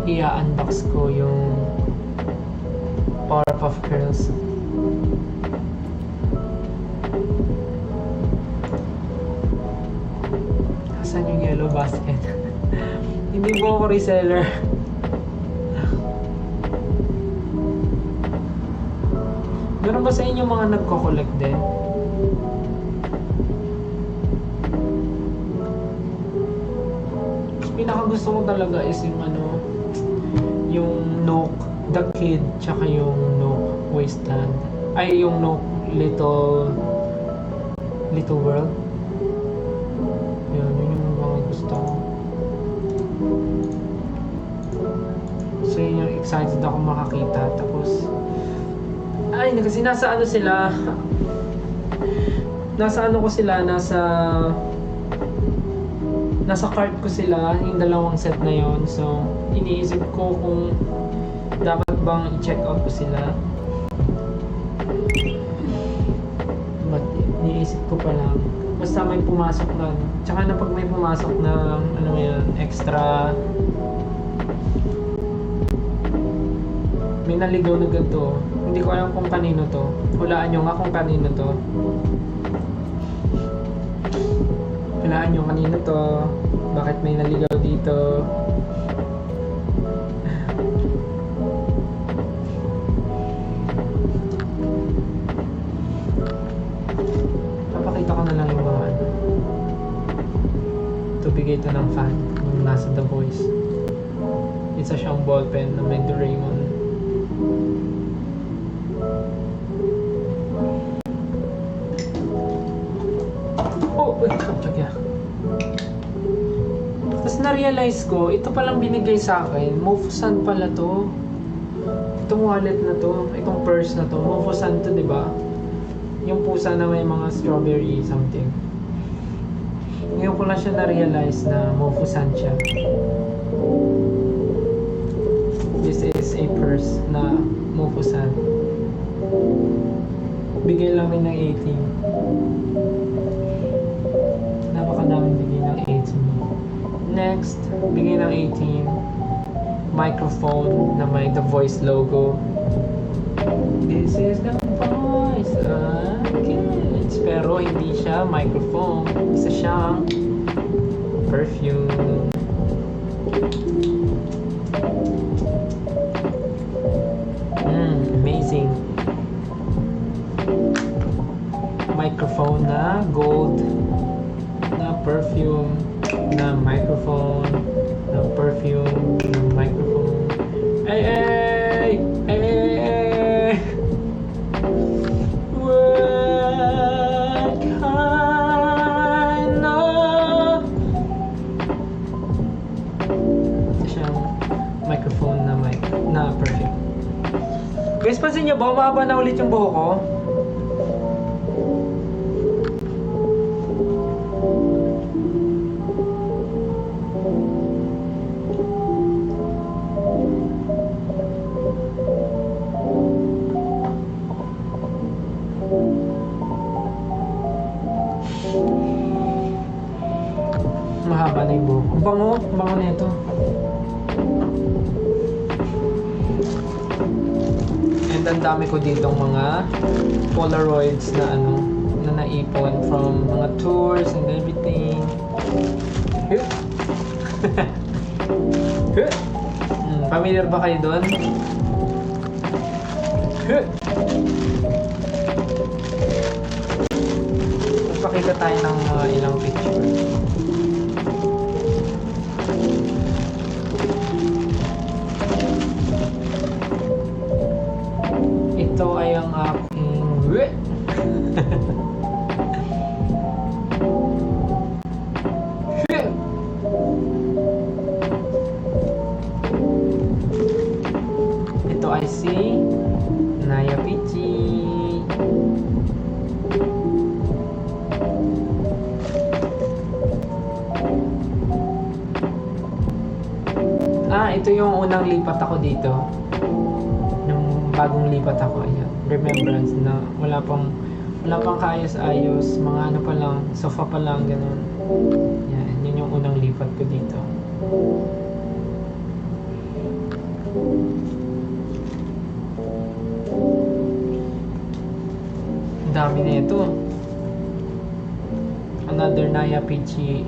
i-unbox ko yung Powerpuff Girls. Asan yung yellow basket? Hindi po ako reseller. Meron ba sa inyo mga nagko-collect din? Pinakagusto ko talaga is yung yung Nook the Kid, tsaka yung Nook Wasteland. Ay, yung Nook Little World. Yun yung mga gusto ko. So yun yung excited ako makakita. Tapos ay, kasi nasa sila, nasa cart ko sila, yung dalawang set na yon. So iniisip ko kung dapat bang i-check out ko sila, but iniisip ko pa lang, basta may pumasok na, tsaka na pag may pumasok na extra, may naligaw na ganito. Hindi ko alam kung kanino to. Hulaan nyo nga kung kanino to. Hulaan nyo kanino to. Bakit may naligaw dito? Papakita ko na lang yung mga ito, bigay ito ng fan. Yung nasa The Voice. Isa siyang ballpen na may Doraemon. Tapos na-realize ko, ito palang binigay sa akin, Mofusan pala to. Itong wallet na to, itong purse na to, Mofusan to, diba? Yung pusa na may mga strawberry something. Ngayon ko lang siya na-realize na Mofusan siya. This is a purse na Mofusan. Bigay lang ng 18. Napakadaming bigay ng 18. Next, bigay ng 18. Microphone na may The Voice logo. This is The Voice. Kids. Pero hindi siya microphone. Isa siyang perfume. Amazing. Microphone na gold, na perfume, na microphone, na perfume, na microphone. Ay! What kind of... Ito siyang microphone na perfume. Guys, pansin nyo ba? Umaba na ulit yung buhok ko. Mahaba na yung buhok. Ang bango nito. And ang dami ko ditong mga Polaroids na na naipon from mga tours and everything. Familiar ba kayo doon? Magpakita tayo ng mga ilang picture. Ito ay ang aking ito ay si Naya Pichi. Ito yung unang lipat ako dito. Nung bagong lipat ako, ayan. Remembrance na wala pang kaayos-ayos, mga pa lang, sofa pa lang, ganun. Yan, yun yung unang lipat ko dito. Ang dami na ito. Another Naya Pichi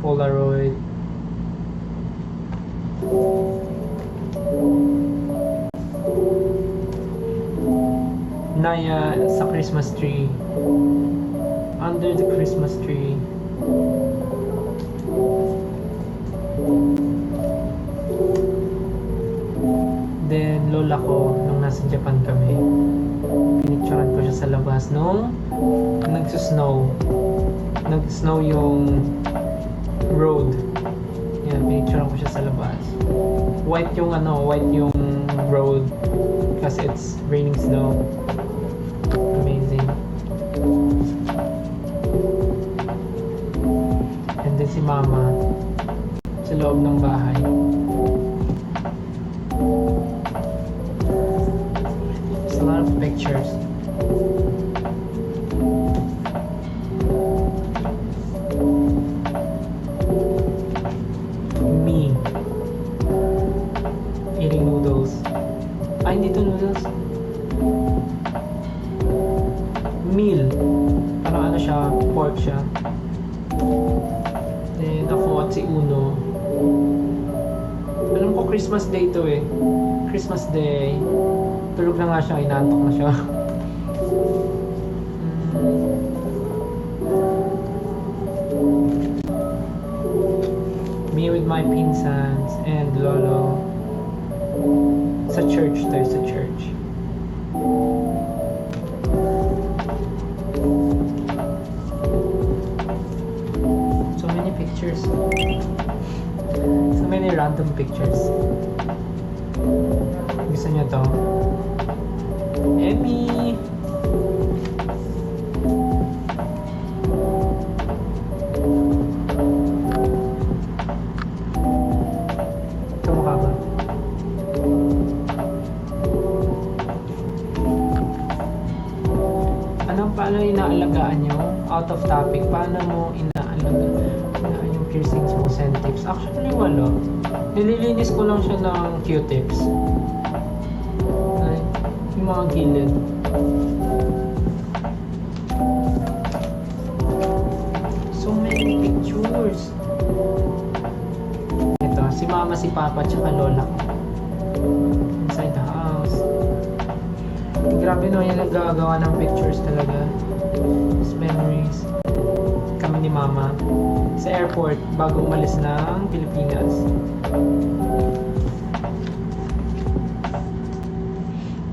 Polaroid. Naya sa Christmas tree. Under the Christmas tree. Then lola ko nung nasa Japan kami. Pinicturean ko siya sa labas nung nagsusnow. Nag-snow yung road. Yan, pinicturean ko siya sa labas. White yung road kasi it's raining snow. Amazing. And then si mama sa loob ng bahay. There's a lot of pictures. Me eating noodles. Ay, hindi to noodles. Meal. Parang ano siya, pork siya. Then ako at si Uno. Alam ko Christmas Day to eh. Christmas Day. Tulog na nga siya, inaantok na siya. Me with my pinsans and lolo. Sa church, there's a church. So many pictures. So many random pictures. Gusto niyo to? Emmy! Kamukha ba? Paano inaalagaan nyo? Out of topic, paano mo inaalagaan yung piercings mo, tips? Actually, wala. Nililinis ko lang siya ng Q-tips. Ay, yung mga gilid. So many pictures. Ito, si mama, si papa, tsaka lola ko. Inside the house. Grabe no, yung naggagawa ng pictures talaga. These memories. Kami ni mama sa airport bago umalis ng Pilipinas.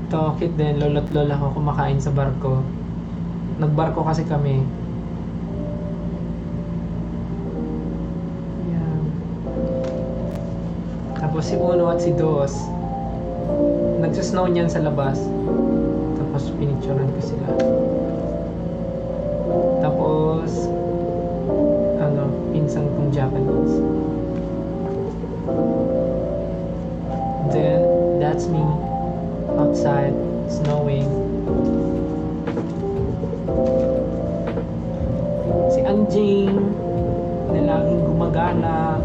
Tokit din, lolo't lola ko kumakain sa barko. Nagbarko kasi kami. Yan. Tapos si Uno at si Dos nagsusnow niyan sa labas. Tapos pinicturean ko sila. Tapos pinsan kong Japanese. Then that's me outside snowing. Si Anjing na laging gumagala.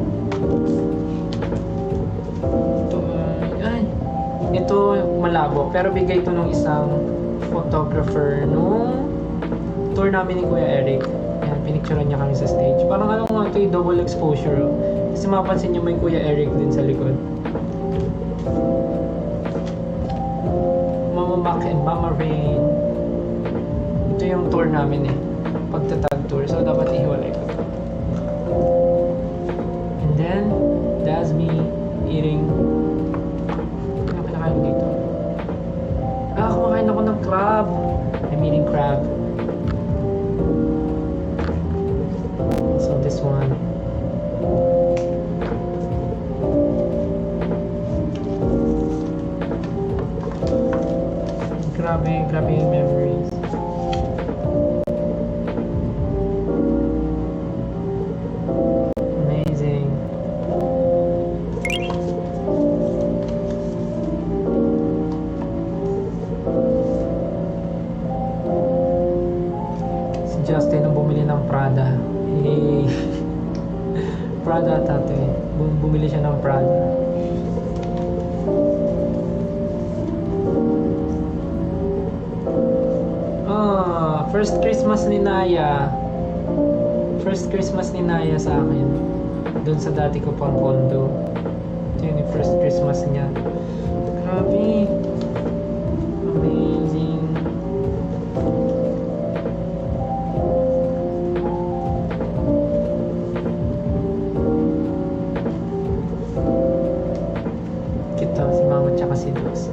Ito malabo pero bigay ito ng isang photographer nung tour namin ni Kuya Eric. Yan, pinicturean niya kami sa stage. Parang ano nga ito, double exposure. Kasi mapansin niyo may Kuya Eric din sa likod. Mama Mac and Mama Rain. Ito yung tour namin eh. Pagtatag tour. So dapat ihiwalay ko. And then, that's me eating. Dito. Kumakain ako ng crab. I'm eating crab. So this one. Grabe yung memories. Amazing. Justin ang bumili ng Prada. Prada tato eh. Bumili siya ng Prada. First Christmas ni Naya. First Christmas ni Naya sa akin. Doon sa dati ko pang condo. Ito yun yung first Christmas niya. Grabe. Amazing. Kita si Mama tsaka si Dos.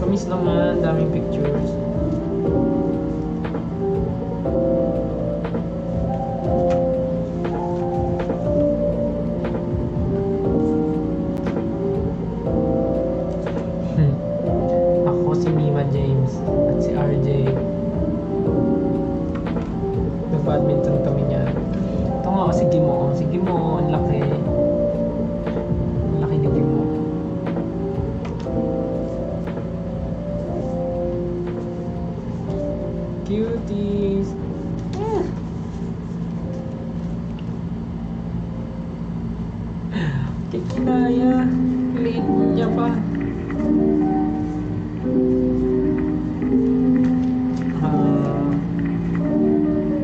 Kamis naman, daming pictures. Ako si Mima James at si RJ. Nag-badminton kami niyan. Ito nga si Gimo. Si Gimo, ang laki. Ang laki ni Gimo. Cuties. Kay Kinaya. Liit niya pa.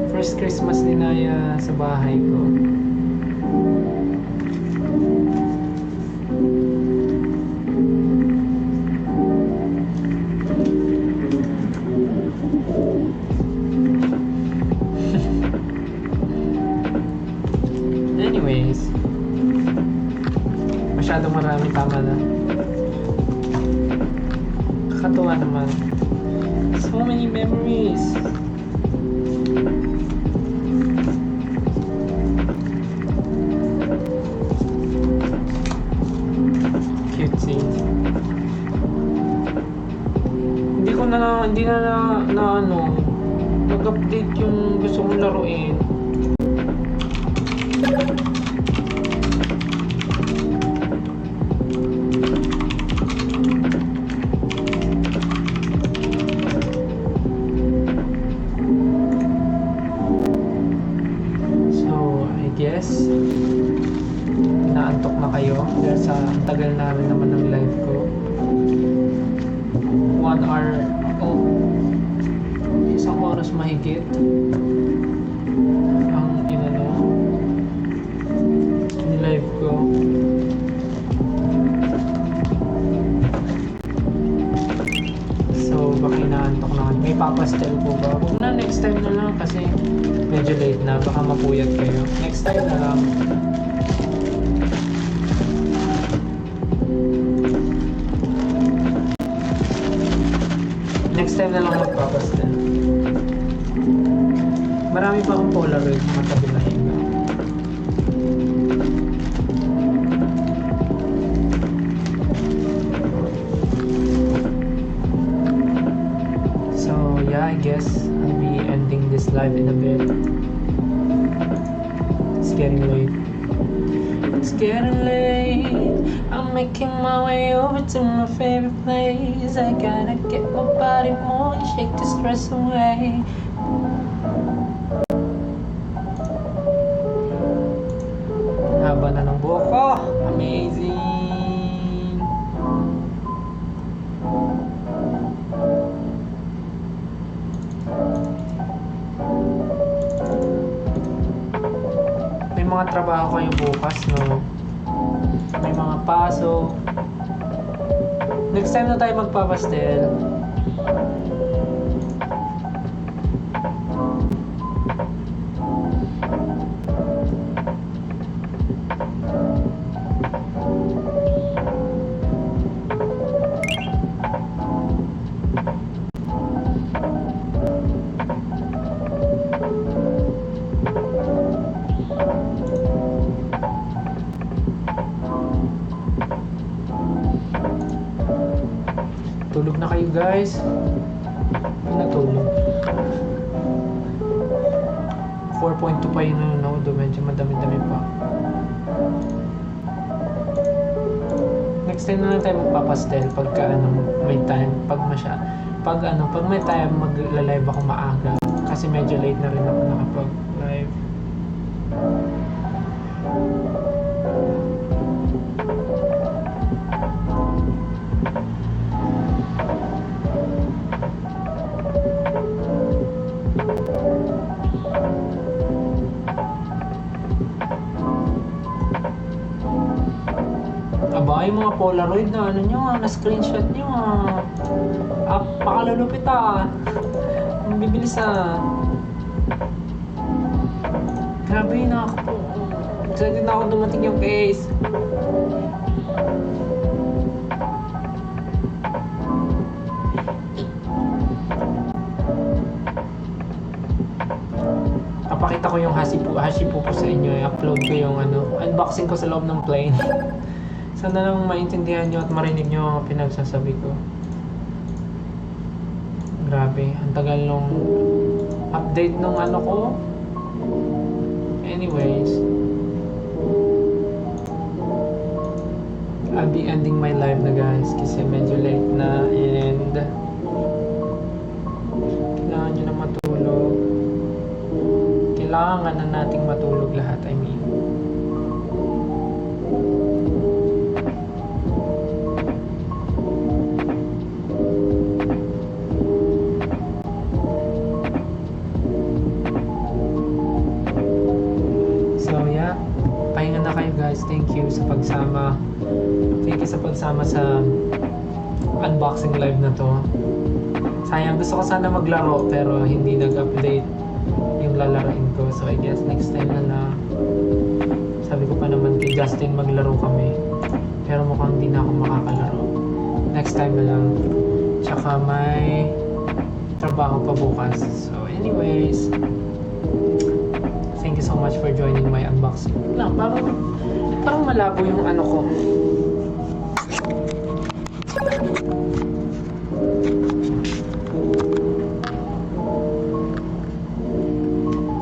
First Christmas ni Naya sa bahay ko. Anyways, masyadong marami, tama na. Kakatuwa naman. So many memories. Cutesy. Hindi na ano, nag-update yung gusto kong laruin. Yes, inaantok na kayo dahil sa tagal na rin naman ng live ko. 1 hour, isang oras mahigit ang live ko. So baka inaantok na. May papastel po ba? Huwag na, next time na lang kasi medyo late na, baka mapuyat kayo. Next time na lang. Next time na lang magpapastel. Marami pa akong Polaroid matabi na hinga. So yeah, I guess I'll be ending this live in a bit. It's getting late. It's getting late. I'm making my way over to my favorite place. I gotta get my body moving, shake the stress away. Haba na ng buhok ko. Amazing. Mga trabaho kayo bukas, no? May mga pasok. Next time na tayo magpapastel. Tulog na kayo, guys. Natulog. 4.2 pa yun nanonood. Medyo madami-dami pa. Next time na lang tayo magpapastel pagka may time. Pag pag may time magla-live ako maaga kasi medyo late na rin ako nakapag-live. Aba, yung mga Polaroid na ano nyo, na screenshot nyo pakalulupit ang bibilis grabe na ako po. Excited na ako dumating yung case. Papakita ko yung Hashipupo sa inyo. I-upload ko yung unboxing ko sa loob ng plane. Sana lang maintindihan nyo at marinig nyo ang pinagsasabi ko. Grabe, ang tagal nung update nung ko. Anyways, I'll be ending my live na guys kasi medyo late na and kailangan nyo na matulog. Kailangan na nating matulog lahat, I mean. Pahinga na kayo guys. Thank you sa pagsama. Thank you sa pagsama sa unboxing live na to. Sayang, gusto ko sana maglaro pero hindi nag-update yung lalaroin ko. So I guess next time na lang. Sabi ko pa naman kay Justin maglaro kami. Pero mukhang hindi na ako makakalaro. Next time na lang. Tsaka may trabaho pa bukas. So anyways, thank you so much for joining my unboxing. Lang, parang malabo yung ko.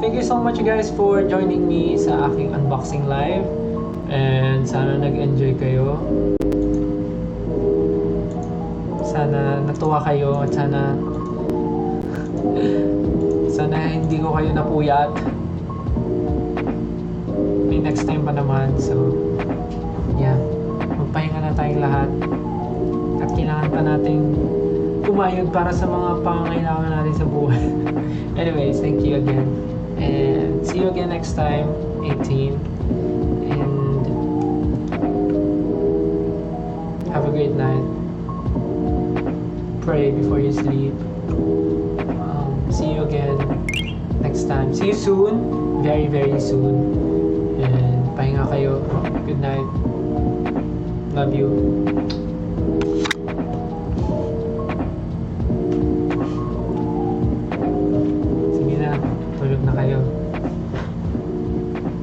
Thank you so much guys for joining me sa aking unboxing live. And sana nag-enjoy kayo. Sana natuwa kayo at sana hindi ko kayo napuyat. Next time pa naman. So yeah, magpahinga na tayong lahat at kailangan pa nating kumayod para sa mga pangangailangan natin sa buhay. Anyways, thank you again and see you again next time, 18, and have a great night. Pray before you sleep. See you again next time. See you soon, very very soon. And pahinga kayo. Good night. Love you. Sige na. Tulog na kayo.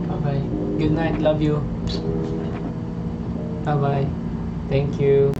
Bye-bye. Good night. Love you. Bye-bye. Thank you.